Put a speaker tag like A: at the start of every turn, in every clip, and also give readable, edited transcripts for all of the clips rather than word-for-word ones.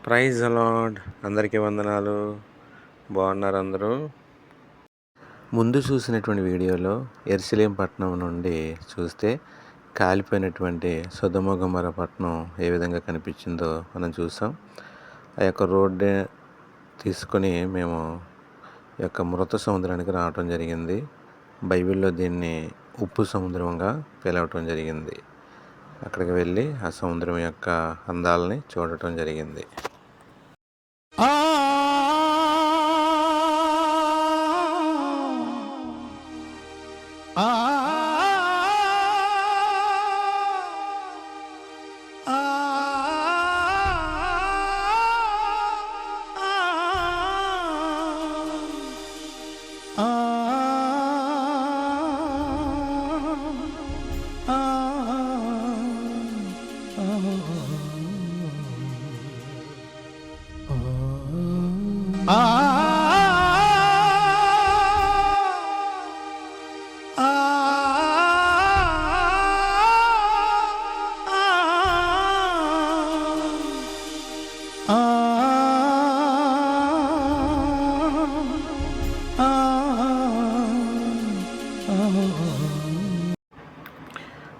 A: Praise అలాడ్, అందరికీ వందనాలు. బాగున్నారు అందరూ? ముందు చూసినటువంటి వీడియోలో యెరూషలేము పట్టణం నుండి చూస్తే కాలిపోయినటువంటి సొదొమ గొమొర్రా పట్టణం ఏ విధంగా కనిపించిందో మనం చూసాం. ఆ యొక్క రోడ్డు తీసుకొని మేము ఈ యొక్క మృత సముద్రానికి రావటం జరిగింది. బైబిల్లో దీన్ని ఉప్పు సముద్రంగా పిలవటం జరిగింది. అక్కడికి వెళ్ళి ఆ సముద్రం యొక్క అందాలని చూడటం జరిగింది.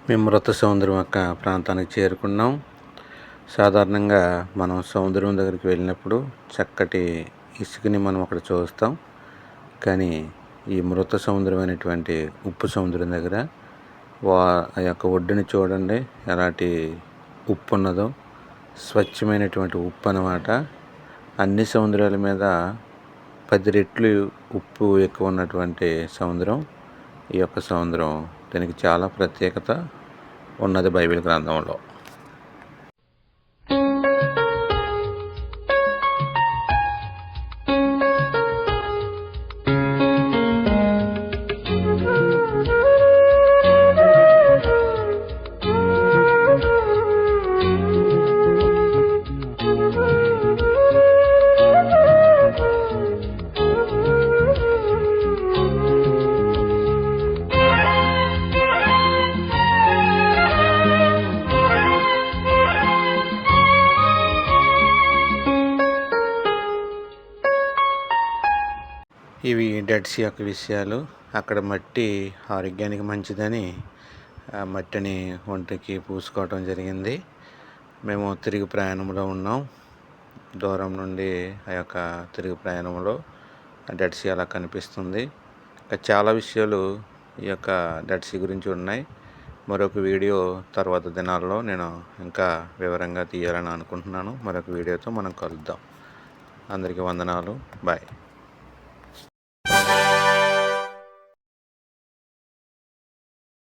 A: మేము మృత సముద్రం యొక్క ప్రాంతానికి చేరుకున్నాం. సాధారణంగా మనం సముద్రం దగ్గరికి వెళ్ళినప్పుడు చక్కటి ఇసుకని మనం అక్కడ చూస్తాం. కానీ ఈ మృత సముద్రం అనేటువంటి ఉప్పు సముద్రం దగ్గర ఆ యొక్క ఒడ్డుని చూడండి, ఎలాంటి ఉప్పు ఉన్నదో. స్వచ్ఛమైనటువంటి ఉప్పు అన్నమాట. అన్ని సముద్రాల మీద 10 రెట్లు ఉప్పు ఎక్కువ ఉన్నటువంటి సముద్రం ఈ యొక్క సముద్రం. దీనికి చాలా ప్రత్యేకత ఉన్నది బైబిల్ గ్రంథంలో. ఇవి డెడ్ సీ యొక్క విషయాలు. అక్కడ మట్టి ఆరోగ్యానికి మంచిదని ఆ మట్టిని ఒంటికి పూసుకోవటం జరిగింది. మేము తిరిగి ప్రయాణంలో ఉన్నాం. దూరం నుండి ఆ యొక్క తిరిగి ప్రయాణంలో డెడ్ సీ అలా కనిపిస్తుంది. ఇంకా చాలా విషయాలు ఈ యొక్క డెడ్ సీ గురించి ఉన్నాయి. మరొక వీడియో తర్వాత దినాల్లో నేను ఇంకా వివరంగా తీయాలని అనుకుంటున్నాను. మరొక వీడియోతో మనం కలుద్దాం. అందరికీ వందనాలు. బాయ్.